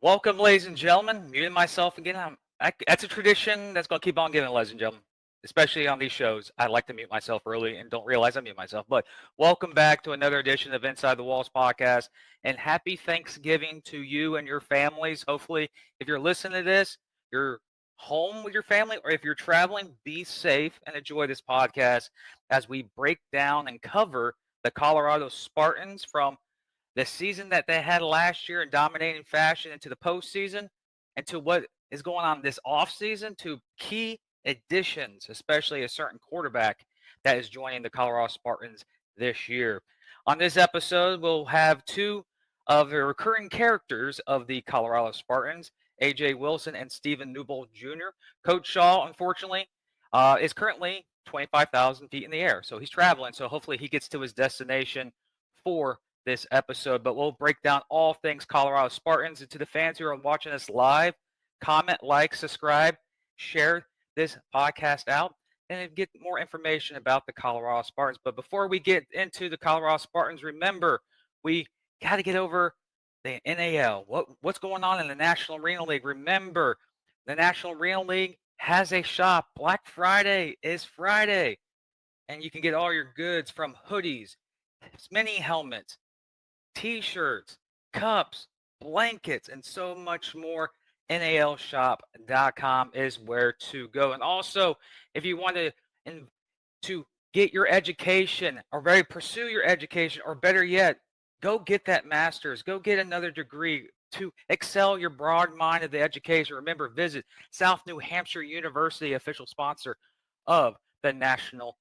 Welcome, ladies and gentlemen. Muting myself again. That's a tradition that's going to keep on giving, ladies and gentlemen. Especially on these shows, I like to mute myself early and don't realize I mute myself. But welcome back to another edition of Inside the Walls podcast. And happy Thanksgiving to you and your families. Hopefully, if you're listening to this, you're home with your family, or if you're traveling, be safe and enjoy this podcast as we break down and cover the Colorado Spartans from the season that they had last year in dominating fashion into the postseason, and to what is going on this offseason, to key additions, especially a certain quarterback that is joining the Colorado Spartans this year. On this episode, we'll have two of the recurring characters of the Colorado Spartans, AJ Wilson and Stephen Newbold Jr. Coach Shaw, unfortunately, is currently 25,000 feet in the air. So he's traveling. So hopefully he gets to his destination for this episode. But we'll break down all things Colorado Spartans. And to the fans who are watching us live, comment, like, subscribe, share this podcast out, and get more information about the Colorado Spartans. But before we get into the Colorado Spartans, remember, we got to get over the NAL. What's going on in the National Arena League? Remember, the National Arena League has a shop. Black Friday is Friday, and you can get all your goods from hoodies, mini helmets, T-shirts, cups, blankets, and so much more. NALshop.com is where to go. And also, if you want to get your education, or very pursue your education, or better yet, go get that master's, go get another degree to excel your broad mind of the education. Remember, visit South New Hampshire University, official sponsor of the National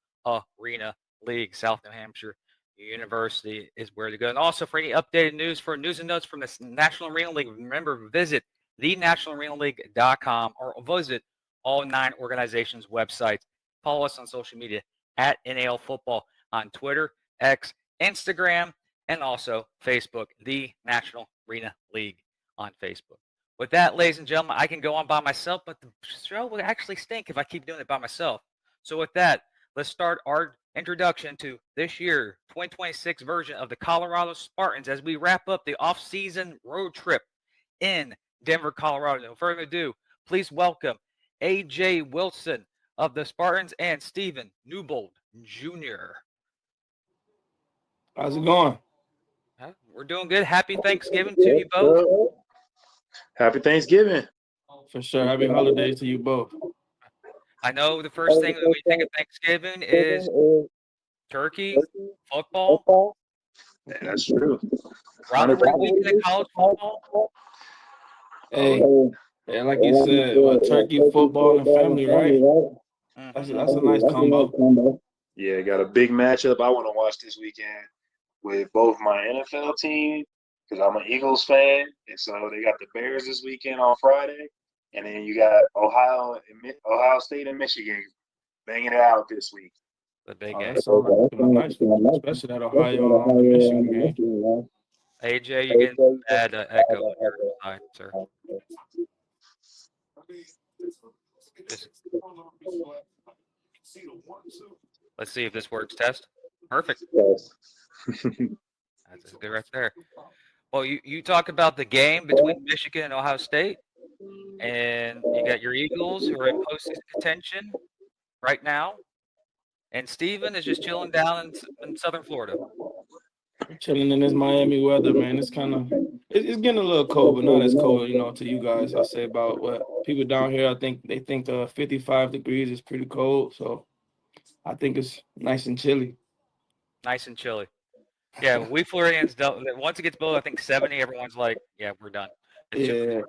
Arena League. South New Hampshire University is where to go. And also, for any updated news, for news and notes from the National Arena League, remember, visit thenationalarenaleague.com or visit all 9 organizations' websites. Follow us on social media at NAL Football on Twitter, X, Instagram, and also Facebook, the National Arena League on Facebook. With that, ladies and gentlemen, I can go on by myself, but the show would actually stink if I keep doing it by myself. So with that, let's start our introduction to this year 2026 version of the Colorado Spartans as we wrap up the off-season road trip in Denver, Colorado. No further ado, please welcome AJ Wilson of the Spartans and Stephen Newbold Jr. How's it going? We're doing good. Happy Thanksgiving to you both. Happy Thanksgiving. For sure. Happy holidays to you both. I know the first thing that we think of Thanksgiving is turkey, football. Yeah, that's true. Rivalry weekend in college football. Hey, yeah, like you said, turkey, football, and family, right? That's a nice combo. Yeah, got a big matchup I want to watch this weekend with both my NFL team, because I'm an Eagles fan, and so they got the Bears this weekend on Friday, and then you got Ohio State and Michigan banging it out this week. The big game. That sounds like a nice one, especially that Ohio Michigan game. AJ, you're getting bad echo on your side, sir. Let's see if this works. Test. Perfect. That's good right there. Well, you talk about the game between Michigan and Ohio State, and you got your Eagles who are in postseason contention right now, and Steven is just chilling down in Southern Florida. Chilling in this Miami weather, man. It's it's getting a little cold, but not as cold, to you guys. I say about what people down here, I think they think the 55 degrees is pretty cold, so I think it's nice and chilly. Nice and chilly. Yeah, we Floridians don't. Once it gets below, I think 70, everyone's like, "Yeah, we're done." Yeah.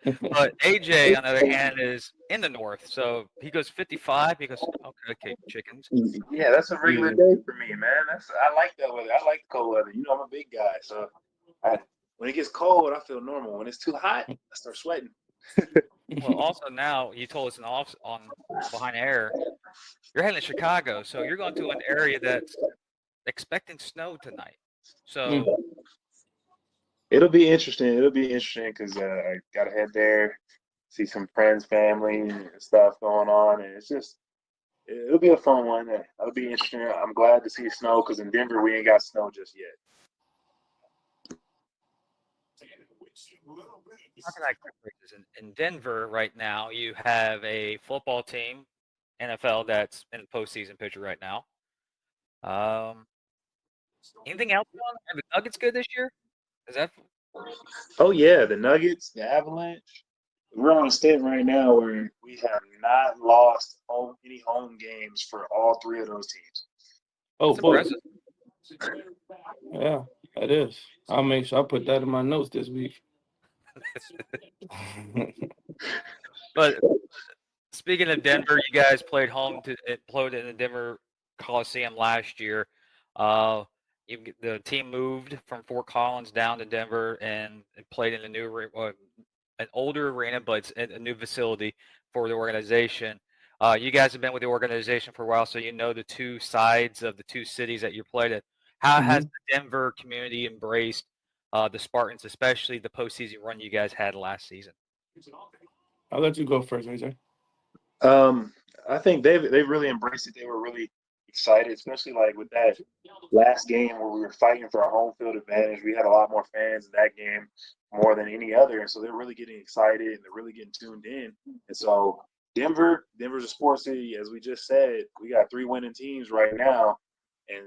But AJ, on the other hand, is in the north, so he goes 55. He goes, "Okay, chickens." Yeah, that's a regular day for me, man. I like that weather. I like the cold weather. I'm a big guy, so when it gets cold, I feel normal. When it's too hot, I start sweating. Well, also now you told us on behind air, you're heading to Chicago, so you're going to an area that's expecting snow tonight. So it'll be interesting. Because I gotta head there, see some friends, family, and stuff going on, and it'll be a fun one. It'll be interesting. I'm glad to see snow because in Denver we ain't got snow just yet. Talking about quick breaks, in Denver right now, you have a football team, NFL, that's in the postseason picture right now. Um, anything else going on? Are the Nuggets good this year? Is that Oh yeah, the Nuggets, the Avalanche. We're on a stint right now where we have not lost any home games for all three of those teams. Oh, that's boy. impressive? Yeah, that is. I'll make sure I put that in my notes this week. But speaking of Denver, you guys played played in the Denver Coliseum last year. The team moved from Fort Collins down to Denver and played in an older arena, but it's a new facility for the organization. You guys have been with the organization for a while, so you know the two sides of the two cities that you played in. How has the Denver community embraced the Spartans, especially the postseason run you guys had last season? I'll let you go first, AJ. I think they've really embraced it. They were really excited, especially like with that last game where we were fighting for a home field advantage. We had a lot more fans in that game more than any other, and so they're really getting excited and they're really getting tuned in. And so Denver's a sports city, as we just said. We got 3 winning teams right now, and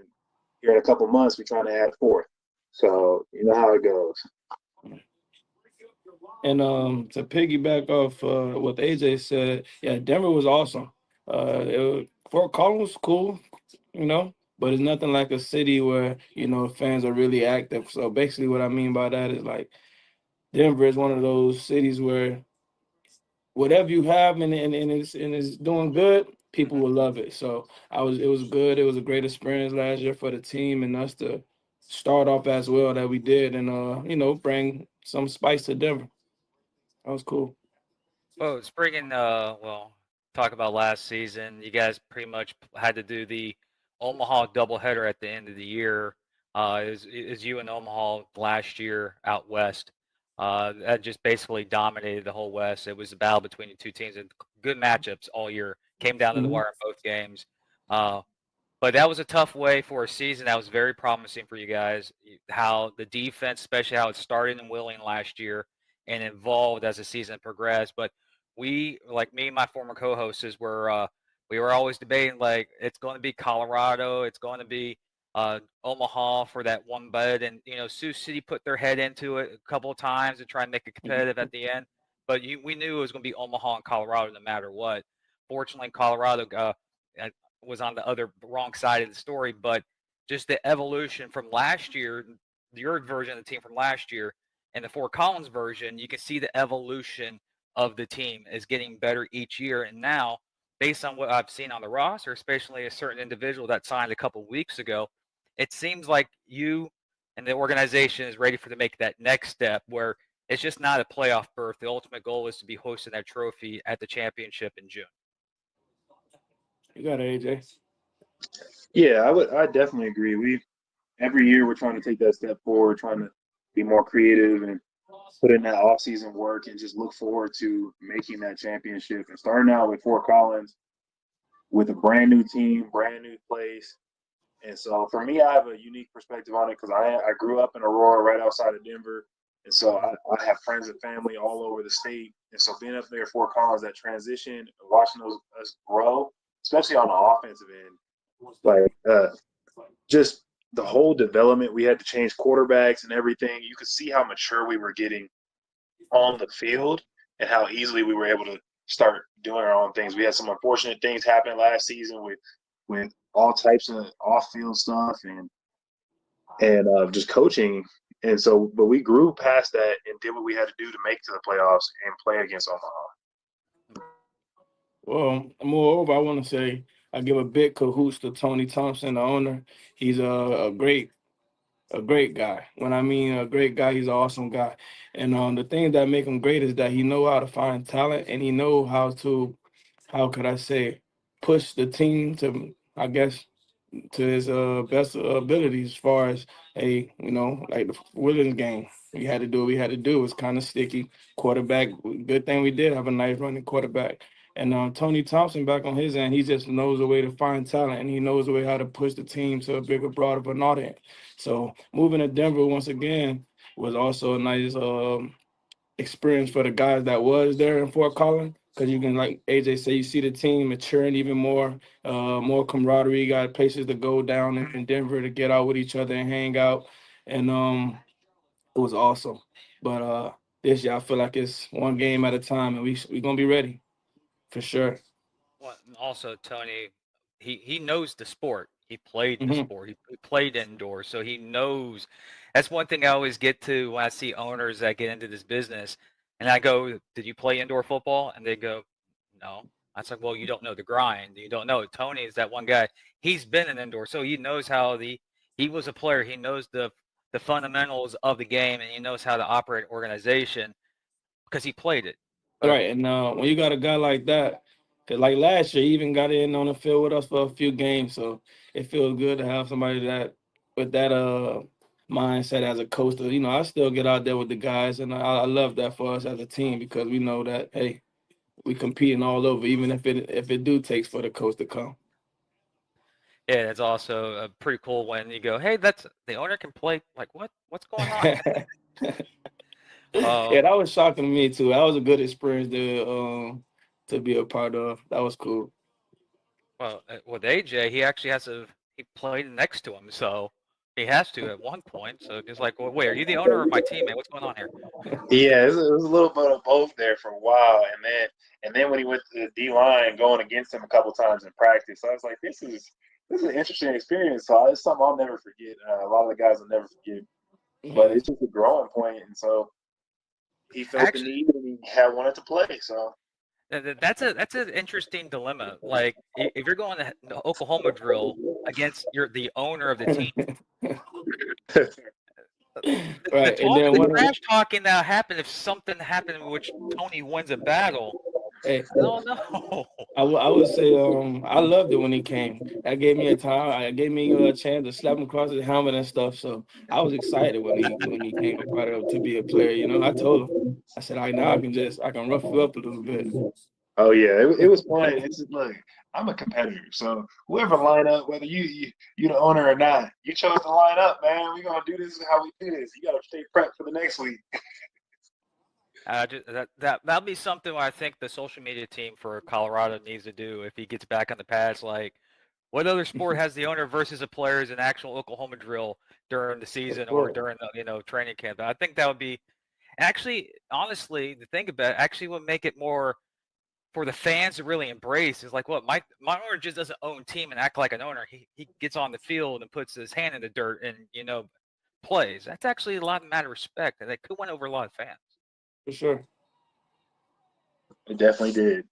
here in a couple months we're trying to add 4th. So you know how it goes. And to piggyback off what AJ said, yeah, Denver was awesome. Fort Collins was cool, but it's nothing like a city where fans are really active. So basically, what I mean by that is like Denver is one of those cities where whatever you have and it's doing good, people will love it. So it was good. It was a great experience last year for the team and us to start off as well that we did and bring some spice to Denver. That was cool. Well, talk about last season. You guys pretty much had to do the Omaha doubleheader at the end of the year. Is you in Omaha last year out west. That just basically dominated the whole West. It was a battle between the two teams and good matchups all year. Came down to the wire in both games. But that was a tough way for a season. That was very promising for you guys. How the defense, especially how it started in Wheeling last year and evolved as the season progressed. But we, like me and my former co-hosts, we were always debating like it's going to be Colorado, it's going to be Omaha for that one bed, and Sioux City put their head into it a couple of times to try and make it competitive at the end. But we knew it was going to be Omaha and Colorado no matter what. Fortunately, Colorado was on the wrong side of the story, but just the evolution from last year, your version of the team from last year, and the Fort Collins version, you can see the evolution of the team is getting better each year. And now, based on what I've seen on the roster, especially a certain individual that signed a couple weeks ago, it seems like you and the organization is ready to make that next step where it's just not a playoff berth. The ultimate goal is to be hosting that trophy at the championship in June. You got it, AJ. Yeah, I definitely agree. Every year we're trying to take that step forward, trying to be more creative and put in that off-season work and just look forward to making that championship. And starting out with Fort Collins with a brand new team, brand new place. And so for me, I have a unique perspective on it because I grew up in Aurora right outside of Denver. And so I have friends and family all over the state. And so being up there at Fort Collins, that transition, watching us grow, especially on the offensive end, like just the whole development. We had to change quarterbacks and everything. You could see how mature we were getting on the field and how easily we were able to start doing our own things. We had some unfortunate things happen last season with all types of off-field stuff and just coaching. And so, but we grew past that and did what we had to do to make it to the playoffs and play against Omaha. Well, moreover, I want to say I give a big cahoots to Tony Thompson, the owner. He's a great guy. When I mean a great guy, he's an awesome guy. And the thing that make him great is that he know how to find talent and he know how could I say, push the team to, I guess, to his best abilities as far as like the Williams game. We had to do what we had to do. It was kind of sticky. Quarterback, good thing we did have a nice running quarterback. And Tony Thompson back on his end, he just knows a way to find talent and he knows a way how to push the team to a bigger, broader of an audience. So moving to Denver once again was also a nice experience for the guys that was there in Fort Collins, because you can, like AJ said, you see the team maturing even more, more camaraderie. You got places to go down in Denver to get out with each other and hang out, and it was awesome. But this year I feel like it's one game at a time, and we gonna be ready for sure. Well, and also Tony, he knows the sport. He played the Hmm. sport. He played indoors, so he knows. That's one thing I always get to when I see owners that get into this business, and I go, "Did you play indoor football?" And they go, "No." I was like, "Well, you don't know the grind. You don't know." Tony is that one guy. He's been in indoor, so he knows how the. He was a player. He knows the fundamentals of the game, and he knows how to operate an organization because he played it. But Right, and when you got a guy like that, 'cause like last year, he even got in on the field with us for a few games, so it feels good to have somebody that with that mindset as a coach. I still get out there with the guys, and I love that for us as a team, because we know that, hey, we competing all over, even if it do takes for the coach to come. yeah, it's also pretty cool when you go, "Hey, that's the owner can play." Like, what's going on? Yeah, that was shocking to me too. That was a good experience to be a part of. That was cool. Well, with AJ, he actually has to. He played next to him, so he has to at one point. So it's like, well, wait, are you the owner or my teammate? What's going on here? Yeah, it was a little bit of both there for a while, and then when he went to the D line, going against him a couple times in practice, I was like, this is an interesting experience. So it's something I'll never forget. A lot of the guys will never forget, but Yeah, it's just a growing point, and so he felt the Actually, need and he had wanted to play. So that's an interesting dilemma. Like, if you're going to the Oklahoma drill against the owner of the team, the right. And talk, then the one, trash talking that happened if something happened in which Tony wins a battle. hey, I don't know. I would say I loved it when he came. That gave me a time. It gave me a chance to slap him across his helmet and stuff. So I was excited when he came a part of to be a player. I told him, I said, now I can rough you up a little bit. oh yeah, it was fun. It's just, look, I'm a competitor, so whoever line up, whether you the owner or not, you chose to line up, man. We're gonna do this how we do this. You gotta stay prepped for the next week. That'll be something I think the social media team for Colorado needs to do if he gets back on the pads. Like, what other sport has the owner versus the players in actual Oklahoma drill during the Of season or course, during the training camp? I think that would be actually, honestly, the thing about it actually would make it more for the fans to really embrace. Is like, what my owner just doesn't own team and act like an owner. He gets on the field and puts his hand in the dirt and plays. That's actually a lot of matter of respect, and they could win over a lot of fans. for sure. It definitely did.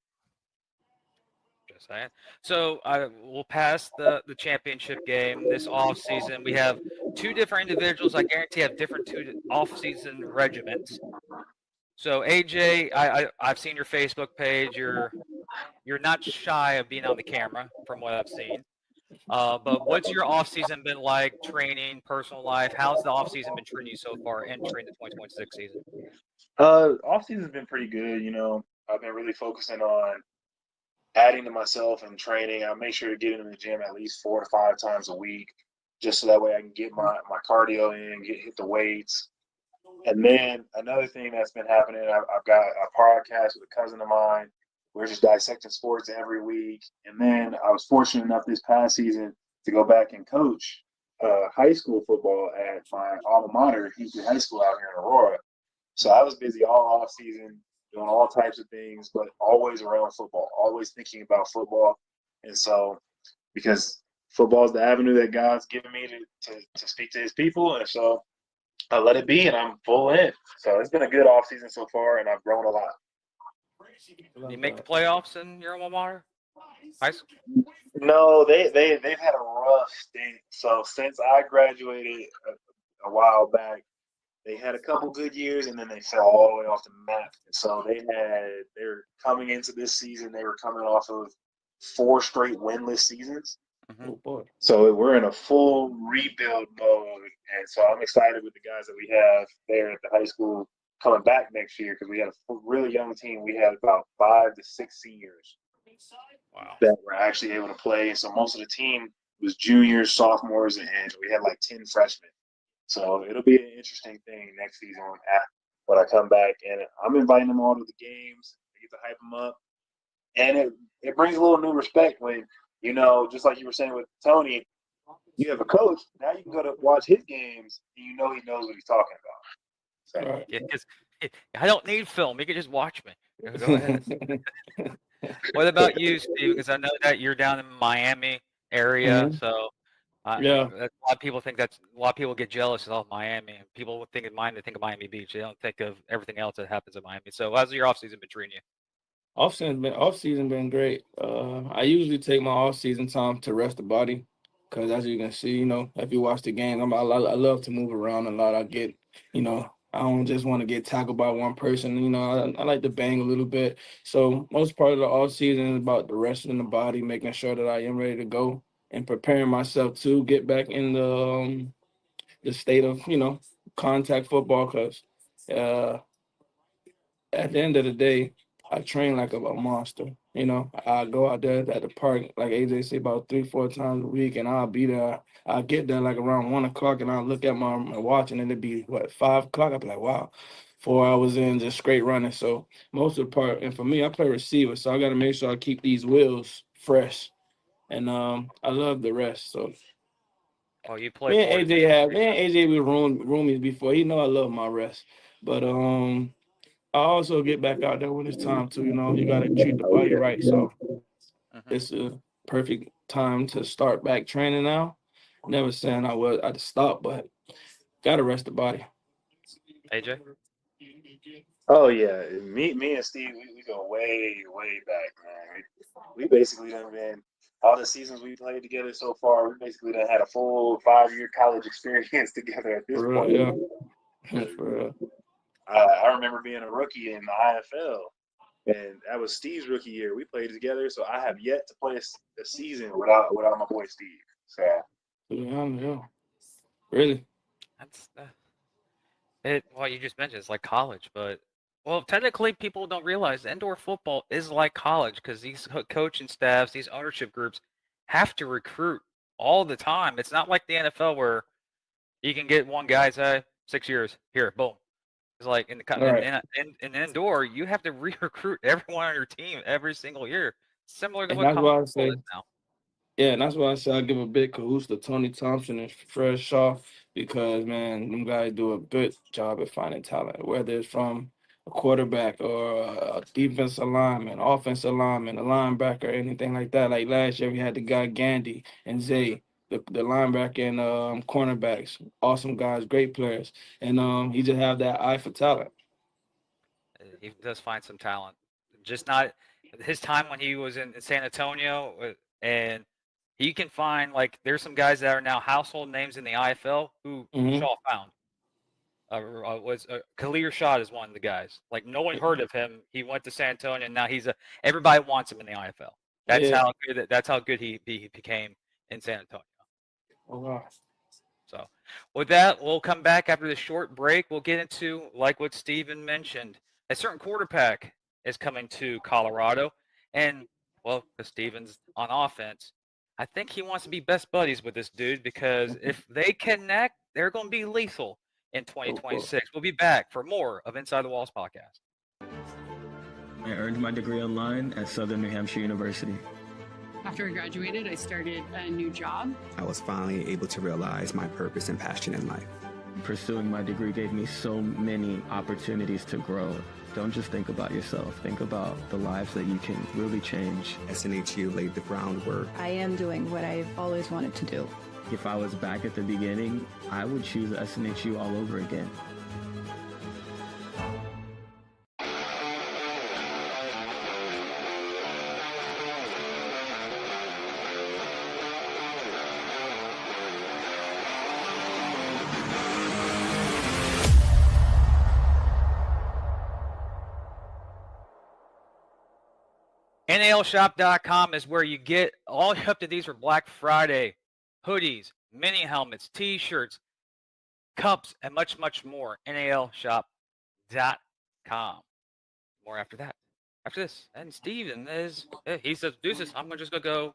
Just saying. So we'll pass the championship game this off season. We have two different individuals. I guarantee have different two off season regiments. So AJ, I've seen your Facebook page. You're not shy of being on the camera, from what I've seen. But what's your off season been like? Training, personal life. How's the off season been treating you so far entering the 2026 season? Off season's been pretty good. I've been really focusing on adding to myself and training. I make sure to get in the gym at least 4 to 5 times a week, just so that way I can get my cardio in, hit the weights. And then another thing that's been happening, I've got a podcast with a cousin of mine. We're just dissecting sports every week. And then I was fortunate enough this past season to go back and coach high school football at my alma mater, Hinkley High School out here in Aurora. So I was busy all off season doing all types of things, but always around football, always thinking about football. And so, because football is the avenue that God's given me to speak to his people. And so I let it be, and I'm full in. So it's been a good off season so far, and I've grown a lot. Love You make the that. playoffs in your alma mater? High school? No, they've had a rough stint. So since I graduated a while back, they had a couple good years, and then they fell all the way off the map. And so they're coming into this season. They were coming off of 4 straight winless seasons. Mm-hmm. Oh boy. So we're in a full rebuild mode, and so I'm excited with the guys that we have there at the high school coming back next year, because we had a really young team. We had about 5 to 6 seniors Wow. that were actually able to play. So most of the team was juniors, sophomores, and we had like 10 freshmen. So it'll be an interesting thing next season when I come back, and I'm inviting them all to the games. I get to hype them up, and it brings a little new respect when, just like you were saying with Tony, you have a coach. Now you can go to watch his games, and he knows what he's talking about. So, Right. Yeah, 'cause I don't need film. You can just watch me. Go ahead. What about you, Steve? Because I know that you're down in Miami area, Mhm. so Yeah. a lot of people think a lot of people get jealous of Miami, and people would think of Miami, they think of Miami Beach. They don't think of everything else that happens in Miami. So, how's your off season been treating you? Off season been great. I usually take my off season time to rest the body, because as you can see, if you watch the game, I love to move around a lot. I don't just want to get tackled by one person. I like to bang a little bit. So most part of the off season is about the resting the body, making sure that I am ready to go, and preparing myself to get back in the state of contact football. Because at the end of the day, I train like a monster. I go out there at the park, like AJ say, about 3-4 times a week, and I'll be there. I'll get there like around 1 o'clock, and I'll look at my watch, and it'll be 5 o'clock. I'll be like, wow, 4 hours in, just straight running. So most of the part, and for me, I play receiver, so I got to make sure I keep these wheels fresh, and I love the rest. So Well, you play 40 me and AJ we roomies before. He know I love my rest, but I also get back out there when it's time to. You got to treat the oh body yeah, right. So hmm it's a perfect time to start back training now. Never saying I'd stop, but gotta rest the body. AJ? oh yeah. Me and Steve, we go way way back, man. We basically done been all the seasons we played together so far. We basically done had a full 5-year college experience together at this For point. real, yeah. For real. I remember being a rookie in the IFL, and that was Steve's rookie year. We played together, so I have yet to play a season without my boy Steve. So Yeah. Really. That's it. Well, you just mentioned it's like college, but well, technically, people don't realize indoor football is like college because these coaching staffs, these ownership groups, have to recruit all the time. It's not like the NFL where you can get one guy say 6 years here, boom. It's like in the All right. in indoor, you have to re-recruit everyone on your team every single year, similar to And what that's college why I football say, is now. yeah, and that's why I say I give a big cahoos to Tony Thompson and Fred Shaw, because man, them guys do a good job at finding talent, whether it's from a quarterback or a defensive lineman, offensive lineman, a linebacker, anything like that. Like last year, we had the guy Gandy and Zay, the linebacker and cornerbacks, awesome guys, great players, and he just have that eye for talent. He does find some talent, just not his time when he was in San Antonio, and he can find like there's some guys that are now household names in the IFL who Hmm. Shaw found. Was Khalil Shah is one of the guys. Like no one heard of him. He went to San Antonio, and now everybody wants him in the IFL. Yeah. That's how good he became in San Antonio. Oh, wow. So, with that, we'll come back after this short break. We'll get into, like what Steven mentioned, a certain quarterback is coming to Colorado. And, well, because Steven's on offense, I think he wants to be best buddies with this dude because if they connect, they're going to be lethal in Of course. 2026. We'll be back for more of Inside the Walls podcast. I earned my degree online at Southern New Hampshire University. After I graduated, I started a new job. I was finally able to realize my purpose and passion in life. Pursuing my degree gave me so many opportunities to grow. Don't just think about yourself. Think about the lives that you can really change. SNHU laid the groundwork. I am doing what I've always wanted to do. If I was back at the beginning, I would choose SNHU all over again. NALshop.com is where you get all up to these for Black Friday. Hoodies, mini helmets, t-shirts, cups, and much, much more. NALshop.com. More after that. After this. And Steven he says, deuces, I'm just going to go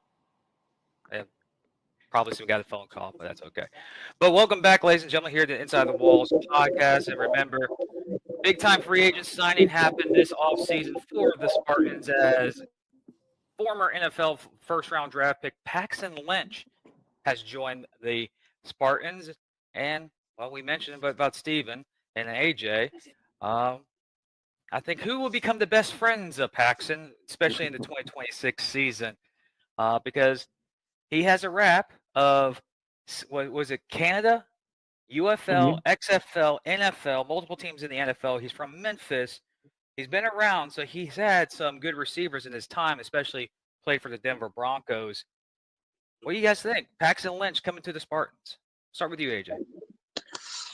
Probably some got a phone call, but that's okay. But welcome back, ladies and gentlemen, here to Inside the Walls podcast. And remember, big-time free agent signing happened this offseason for the Spartans as former NFL first-round draft pick Paxton Lynch has joined the Spartans. And, well, we mentioned about Steven and AJ. I think who will become the best friends of Paxton, especially in the 2026 season, because he has a rap of, what was it, Canada, UFL, XFL, NFL, multiple teams in the NFL. He's from Memphis. He's been around, so he's had some good receivers in his time, especially played for the Denver Broncos. What do you guys think? Paxton Lynch coming to the Spartans. Start with you, AJ.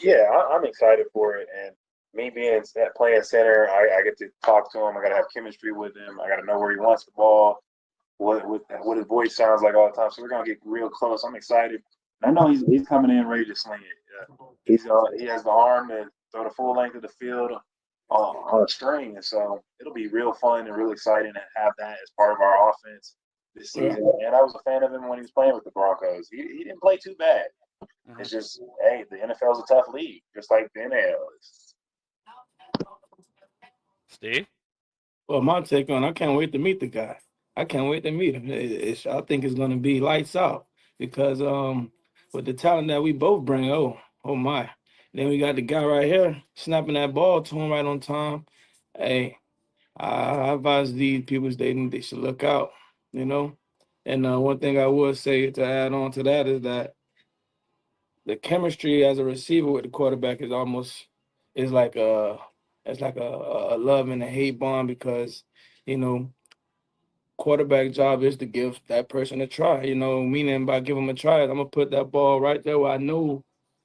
Yeah, I'm excited for it. And me playing center, I get to talk to him. I got to have chemistry with him. I got to know where he wants the ball, what his voice sounds like all the time. So we're going to get real close. I'm excited. I know he's coming in ready to sling it. He has the arm to throw the full length of the field on a string. And so it'll be real fun and real exciting to have that as part of our offense this season. And I was a fan of him when he was playing with the Broncos. He didn't play too bad. It's just, hey, the NFL's a tough league, just like the NL is. Steve? Well, my take on, I can't wait to meet the guy. I can't wait to meet him. I think it's going to be lights out because with the talent that we both bring, oh my. Then we got the guy right here snapping that ball to him right on time. Hey, I advise these people they should look out, you know. And one thing I would say to add on to that is that the chemistry as a receiver with the quarterback is like a love and a hate bond because, you know, quarterback job is to give that person a try, meaning by giving him a try, I'm gonna put that ball right there where I know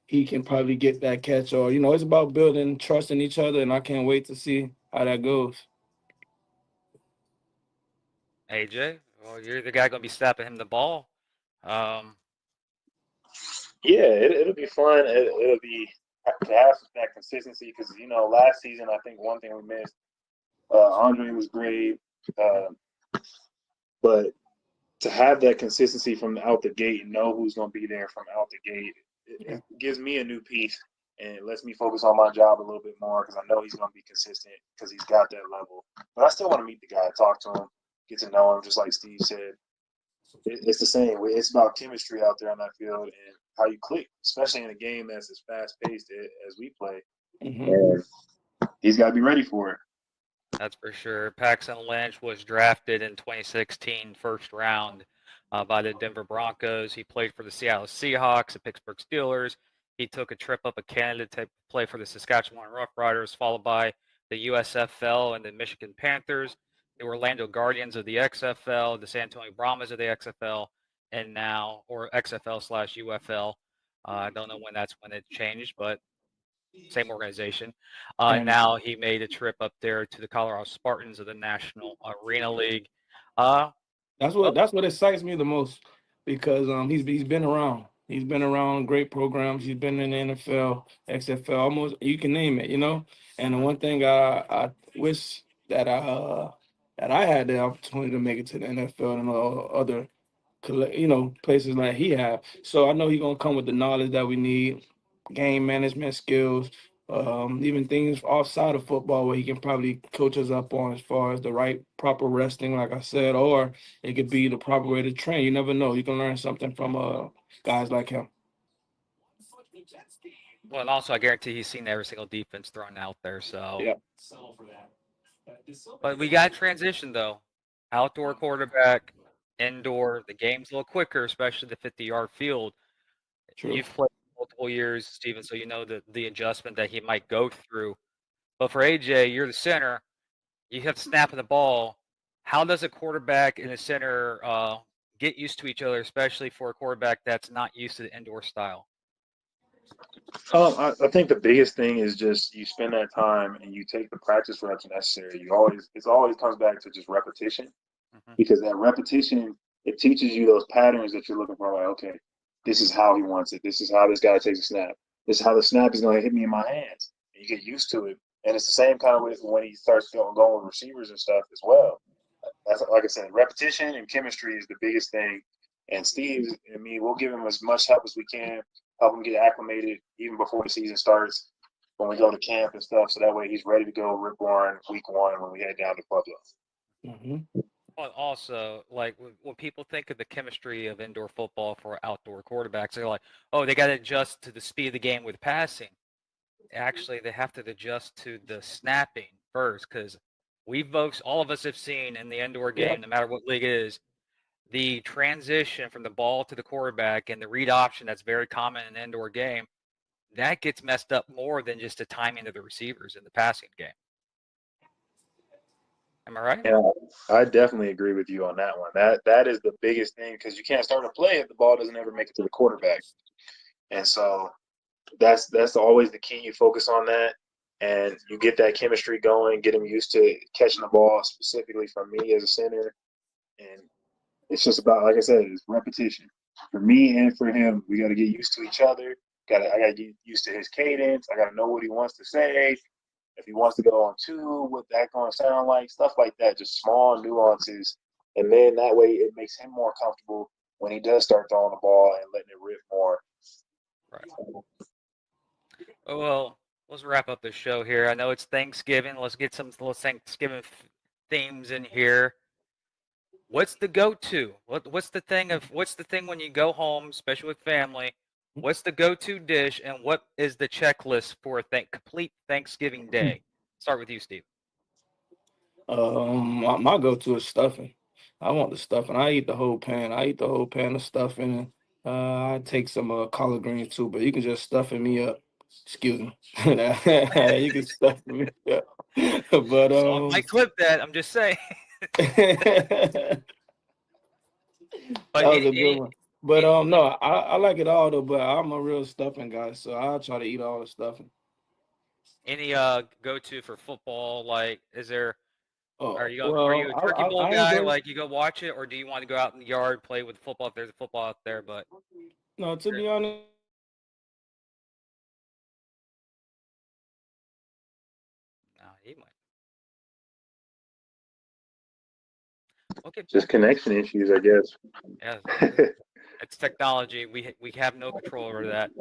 he can probably get that catch, or it's about building trust in each other, and I can't wait to see how that goes. AJ, well, you're the guy going to be snapping him the ball. Yeah, it'll be fun. It'll be to have that consistency because last season I think one thing we missed. Andre was great, but to have that consistency from out the gate and know who's going to be there from out the gate, it gives me a new piece and it lets me focus on my job a little bit more because I know he's going to be consistent because he's got that level. But I still want to meet the guy, talk to him, get to know him, just like Steve said. It's the same. It's about chemistry out there on that field and how you click, especially in a game that's as fast-paced as we play. And he's got to be ready for it. That's for sure. Paxton Lynch was drafted in 2016 first round by the Denver Broncos. He played for the Seattle Seahawks, the Pittsburgh Steelers. He took a trip up to Canada to play for the Saskatchewan Roughriders, followed by the USFL and the Michigan Panthers, the Orlando Guardians of the XFL, the San Antonio Brahmas of the XFL, and now, or XFL/UFL. I don't know when it changed, but same organization. Now he made a trip up there to the Colorado Spartans of the National Arena League. That's what excites me the most because he's been around. He's been around great programs. He's been in the NFL, XFL, almost you can name it, And the one thing I wish that I had the opportunity to make it to the NFL and other places like he have. So I know he's gonna come with the knowledge that we need, game management skills, even things outside of football where he can probably coach us up on as far as the right proper resting, like I said, or it could be the proper way to train. You never know. You can learn something from guys like him. Well, and also I guarantee he's seen every single defense thrown out there. So yeah. But we got transition though. Outdoor quarterback, indoor. The game's a little quicker, especially the 50-yard field. True. You've played multiple years, Steven, so you know the adjustment that he might go through. But for AJ, you're the center. You have snapping the ball. How does a quarterback and a center get used to each other, especially for a quarterback that's not used to the indoor style? I think the biggest thing is just you spend that time and you take the practice reps necessary. It always comes back to just repetition, because that repetition, it teaches you those patterns that you're looking for. Like, okay, this is how he wants it. This is how this guy takes a snap. This is how the snap is going to hit me in my hands. And you get used to it. And it's the same kind of way when he starts going with receivers and stuff as well. That's, like I said, repetition and chemistry is the biggest thing And Steve and me, we'll give him as much help as we can, help him get acclimated even before the season starts when we go to camp and stuff. So that way he's ready to go rip roaring week 1 when we head down to Pueblo. Mm-hmm. But also, like when people think of the chemistry of indoor football for outdoor quarterbacks, they're like, oh, they got to adjust to the speed of the game with passing. Actually, they have to adjust to the snapping first, because all of us have seen in the indoor game, no matter what league it is, the transition from the ball to the quarterback and the read option that's very common in an indoor game, that gets messed up more than just the timing of the receivers in the passing game. Am I right? Yeah, I definitely agree with you on that one. That is the biggest thing, because you can't start a play if the ball doesn't ever make it to the quarterback. And so that's always the key. You focus on that, and you get that chemistry going, get them used to catching the ball, specifically from me as a center. And it's just about, like I said, it's repetition. For me and for him, we got to get used to each other. I got to get used to his cadence. I got to know what he wants to say. If he wants to go on 2, what that going to sound like, stuff like that, just small nuances. And then that way it makes him more comfortable when he does start throwing the ball and letting it rip more. Right. Oh, well, let's wrap up this show here. I know it's Thanksgiving. Let's get some little Thanksgiving themes in here. What's the go-to? What's the thing when you go home, especially with family? What's the go-to dish, and what is the checklist for a complete Thanksgiving day? Start with you, Steve. My go-to is stuffing. I want the stuffing. I eat the whole pan. I eat the whole pan of stuffing. I take some collard greens too, but you can just stuffing me up. Excuse me. You can stuff me up. But So I might clip that. I'm just saying. that But was a good one. But no, I like it all though. But I'm a real stuffing guy, so I'll try to eat all the stuffing. any go-to for football? Like, is there? Are you a turkey bowl I guy? enjoy. Like, you go watch it, or do you want to go out in the yard, play with football if there's a football out there? But No, to be honest. no, he might. Okay. Just connection issues, I guess. Yeah, it's technology. We have no control over that.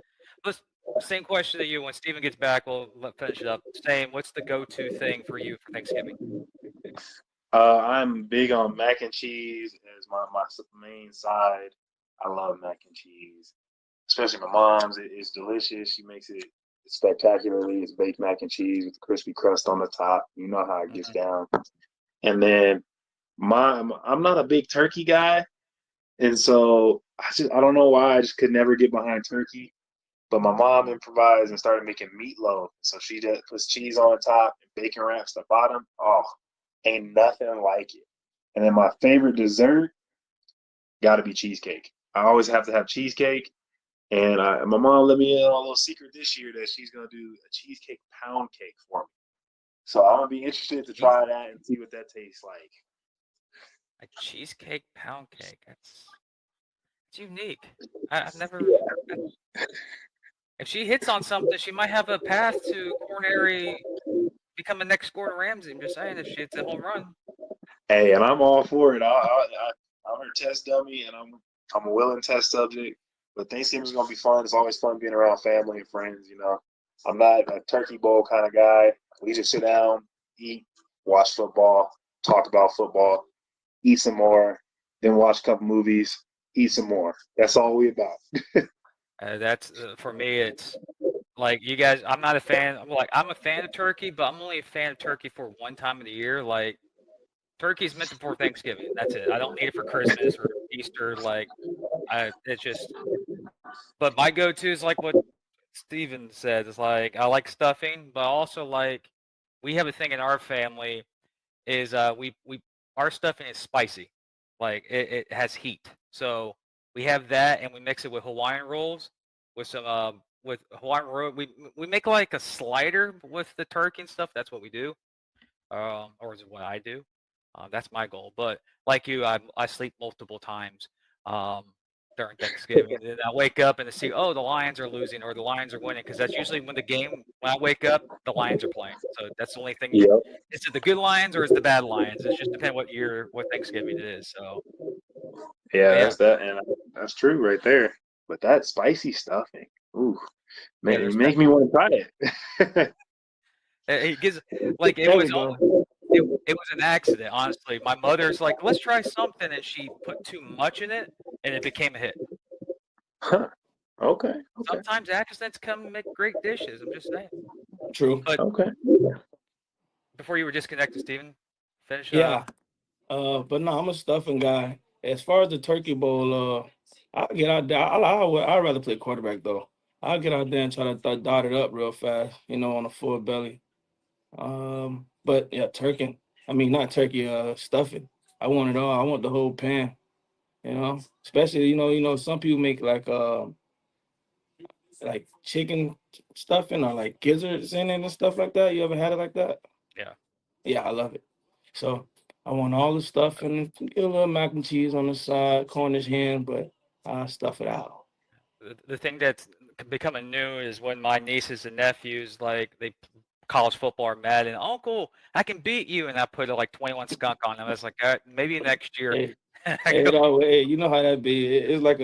Same question to you. When Steven gets back, we'll finish it up. Same. What's the go-to thing for you for Thanksgiving? I'm big on mac and cheese as my main side. I love mac and cheese, especially my mom's. It's delicious. She makes it spectacularly. It's baked mac and cheese with crispy crust on the top. You know how it gets down. And then I'm not a big turkey guy, and so I don't know why I just could never get behind turkey. But my mom improvised and started making meatloaf. So she just puts cheese on the top and bacon wraps the bottom. Oh, ain't nothing like it. And then my favorite dessert got to be cheesecake. I always have to have cheesecake. And my mom let me in on a little secret this year that she's going to do a cheesecake pound cake for me. So I'm going to be interested to try that and see what that tastes like. A cheesecake pound cake. It's unique. I've never. If she hits on something, she might have a path to coronary, become a next Gordon Ramsay. I'm just saying, if she hits a home run. Hey, and I'm all for it. I'm her test dummy, and I'm a willing test subject. But Thanksgiving's gonna be fun. It's always fun being around family and friends. You know, I'm not a turkey bowl kind of guy. We just sit down, eat, watch football, talk about football, eat some more, then watch a couple movies, eat some more. That's all we about. That's for me. It's like you guys. I'm not a fan. I'm a fan of turkey, but I'm only a fan of turkey for one time of the year. Like, turkey's meant for Thanksgiving. That's it. I don't need it for Christmas or Easter. Like, it's just. But my go-to is like what Steven said. It's like I like stuffing, but also like we have a thing in our family is we our stuffing is spicy. Like it has heat. So we have that, and we mix it with Hawaiian rolls with some with Hawaiian roll. We make like a slider with the turkey and stuff. That's what we do, or is it what I do? That's my goal. But like you, I sleep multiple times during Thanksgiving. And then I wake up and I see, oh, the Lions are losing or the Lions are winning, because that's usually when I wake up, the Lions are playing. So that's the only thing. Yep. Is it the good Lions or is it the bad Lions? It just depends what Thanksgiving it is. So Yeah, Yeah. that's that, and that's true right there. But that spicy stuffing, ooh, Yeah, man, you there's make me want to try it. it gives like it There was we go. it was an accident, honestly. My mother's like, let's try something, and she put too much in it, and it became a hit. Huh. Okay. Sometimes accidents come and make great dishes. I'm just saying. True. But Okay. before you were disconnected, Steven, finish. Yeah. But no, I'm a stuffing guy. As far as the turkey bowl, I'll get out there. I'd rather play quarterback though. I'll get out there and try to dot it up real fast, on a full belly. But yeah, turkey. I mean, not turkey. Stuffing. I want it all. I want the whole pan. Especially some people make like chicken stuffing or like gizzards in it and stuff like that. You ever had it like that? Yeah. Yeah, I love it. So I want all the stuff and get a little mac and cheese on the side, Cornish hen, but I stuff it out. The thing that's becoming new is when my nieces and nephews they college football are mad and Uncle, I can beat you, and I put like 21 skunk on them. It's like maybe next year. Hey, I hey, go, you know how that be. It's like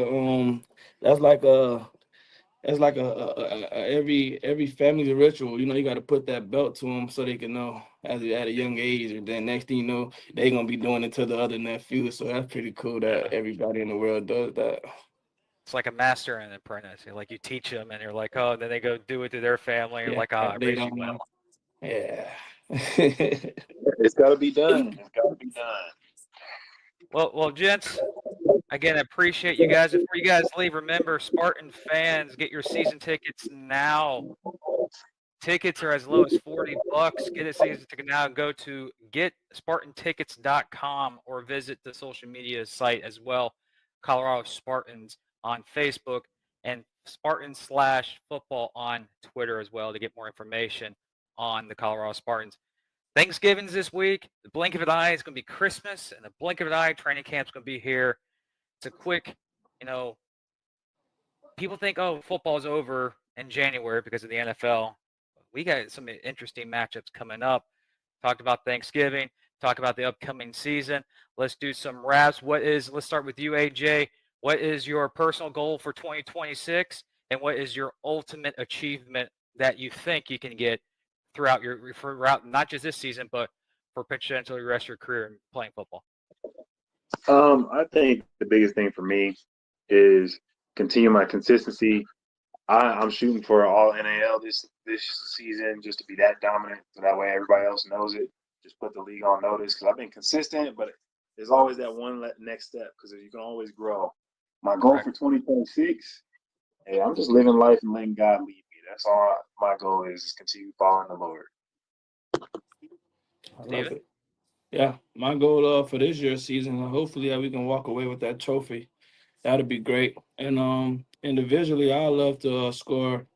that's like a that's like every family's ritual. You got to put that belt to them so they can know at a young age, and then next thing you know, they gonna be doing it to the other nephews. So that's pretty cool that everybody in the world does that. it's like a master and apprentice. Like you teach them, and you're like, oh, then they go do it to their family, and Yeah, like, I they raised you don't well. know. Yeah. It's got to be done. It's got to be done. Well, gents, again, I appreciate you guys. Before you guys leave, remember, Spartan fans, get your season tickets now. Tickets are as low as $40. Get a season ticket now. Go to getspartantickets.com or visit the social media site as well, Colorado Spartans on Facebook and Spartan/football on Twitter as well to get more information on the Colorado Spartans. Thanksgiving's this week. The blink of an eye is going to be Christmas, and the blink of an eye, training camp's going to be here. It's a quick, people think, oh, football's over in January because of the NFL. We got some interesting matchups coming up. Talked about Thanksgiving, talk about the upcoming season. Let's do some wraps. Let's start with you, AJ. What is your personal goal for 2026? And what is your ultimate achievement that you think you can get throughout not just this season, but for potentially the rest of your career in playing football? I think the biggest thing for me is continue my consistency. I'm shooting for all NAL this season just to be that dominant, so that way everybody else knows it. Just put the league on notice because I've been consistent, but there's always that one next step because you can always grow. My goal for 2026, hey, I'm just living life and letting God lead me. That's all my goal is continue following the Lord. I love it. Yeah, my goal for this year's season, hopefully we can walk away with that trophy. That'd be great. And individually, I love to score.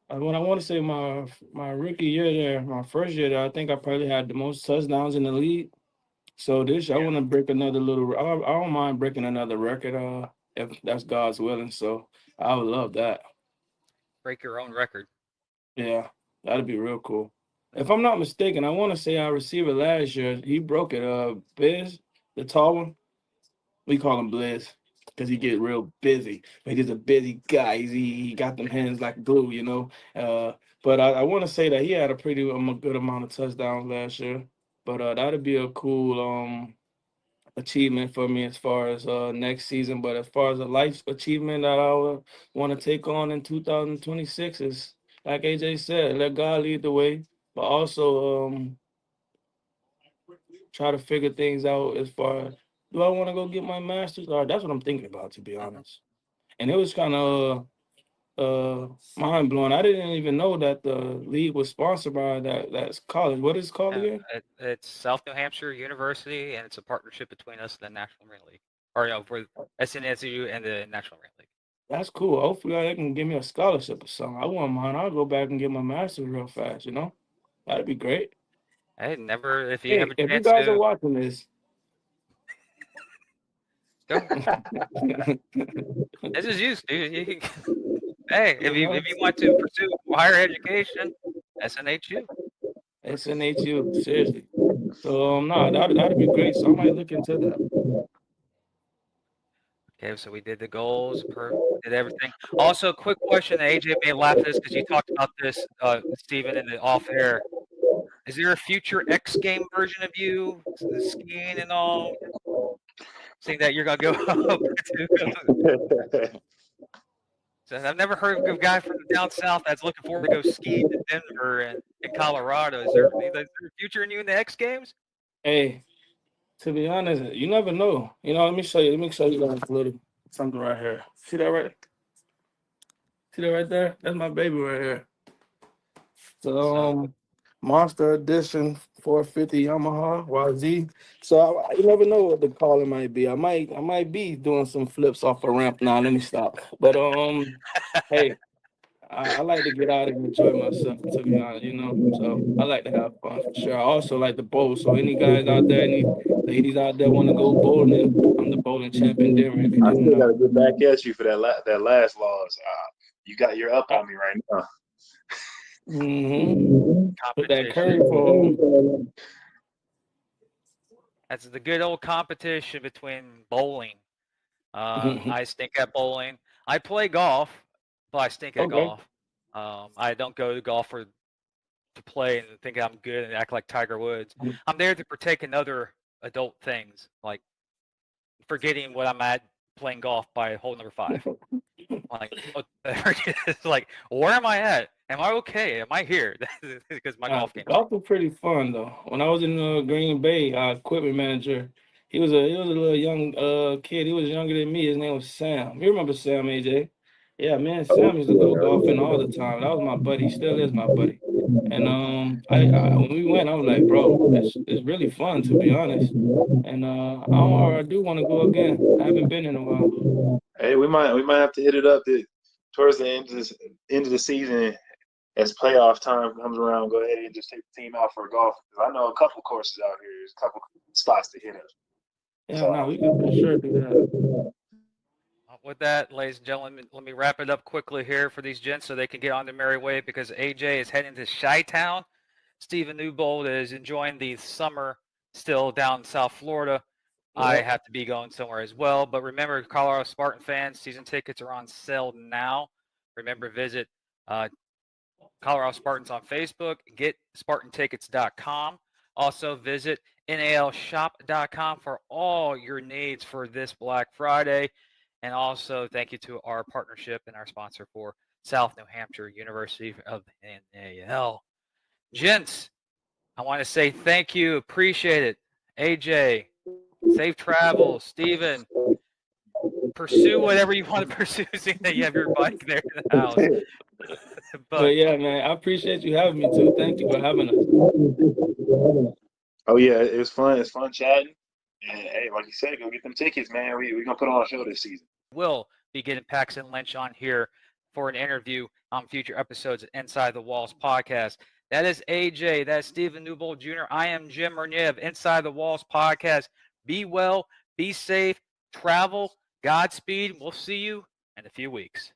When I want to say my rookie year there, my first year there, I think I probably had the most touchdowns in the league. So this year, I want to break another little. I don't mind breaking another record. If that's God's willing. So I would love that. Break your own record. Yeah, that'd be real cool. If I'm not mistaken, I want to say our receiver last year, he broke it. Biz, the tall one, we call him Blizz because he get real busy. But he's a busy guy. He got them hands like glue. But I want to say that he had a pretty good amount of touchdowns last year. But that'd be a cool achievement for me as far as next season. But as far as a life achievement that I would want to take on in 2026 is, like AJ said, let God lead the way, but also try to figure things out as far as, do I want to go get my master's? Or that's what I'm thinking about, to be honest. And it was kind of mind blowing. I didn't even know that the league was sponsored by that's college. What is it called again? It's South New Hampshire University, and it's a partnership between us and the National Marine League, or for SNSU and the National Marine League. That's cool. Hopefully, they can give me a scholarship or something. I wouldn't mind. I'll go back and get my master's real fast. That'd be great. Hey, if you have a If you chance guys to are watching this, go. This is you, dude. Hey, if you want to pursue higher education, SNHU. SNHU, seriously. So no, that'd be great. So I might look into that. Okay, so we did the goals, did everything. Also, quick question, AJ may laugh at this because you talked about this, Stephen, in the off air. Is there a future X game version of you, skiing and all? Seeing that you're gonna go up to. So I've never heard of a guy from down south that's looking forward to go ski to Denver and Colorado. Is there a future in you in the X Games? Hey, to be honest, you never know. You know, let me show you. Let me show you guys a little something right here. See that right? See that right there? That's my baby right here. So, Monster Edition 450 Yamaha YZ. So you never know what the calling might be. I might be doing some flips off a ramp now. Let me stop. But hey, I like to get out and enjoy myself, to be honest, you know. So I like to have fun for sure. I also like to bowl. So any guys out there, any ladies out there want to go bowling, I'm the bowling champ in Denver. If you I didn't still got to know. get back at you for that last loss. You're up on me right now. Put that Competition. curve. That's the good old competition between bowling. I stink at bowling. I play golf, but I stink at Okay. golf. I don't go to golf to play and think I'm good and act like Tiger Woods. I'm there to partake in other adult things, like forgetting what I'm at playing golf by hole number 5. Like, it's like, where am I at? Am I okay? Am I here? Because my golf game. Golf was pretty fun though. When I was in Green Bay, our equipment manager, he was a little young kid. He was younger than me. His name was Sam. You remember Sam, AJ? Yeah, man. Sam used to go golfing all the time. That was my buddy. He still is my buddy. And I when we went, I was like, bro, it's really fun to be honest. And I do want to go again. I haven't been in a while. Hey, we might have to hit it up towards the end of the season. As playoff time comes around, go ahead and just take the team out for golf. Because I know a couple courses out here. There's a couple spots to hit up. Yeah, no, we can for sure do that. With that, ladies and gentlemen, let me wrap it up quickly here for these gents so they can get on their merry way because AJ is heading to Chi-Town. Stephen Newbold is enjoying the summer still down in South Florida. Yep. I have to be going somewhere as well. But remember, Colorado Spartan fans, season tickets are on sale now. Remember, visit Colorado Spartans on Facebook, get SpartanTickets.com. Also visit NALShop.com for all your needs for this Black Friday. And also thank you to our partnership and our sponsor for South New Hampshire University of NAL. Gents, I want to say thank you. Appreciate it. AJ, safe travels. Steven, pursue whatever you want to pursue, seeing that you have your bike there in the house. But yeah, man, I appreciate you having me too. Thank you for having us. Oh yeah, it was fun. It's fun chatting. And hey, like you said, go get them tickets, man. We're gonna put on a show this season. We'll be getting Paxton Lynch on here for an interview on future episodes of Inside the Walls podcast. That is AJ. That's Stephen Newbold Jr. I am Jim Mernier of Inside the Walls podcast. Be well, be safe, travel, Godspeed. We'll see you in a few weeks.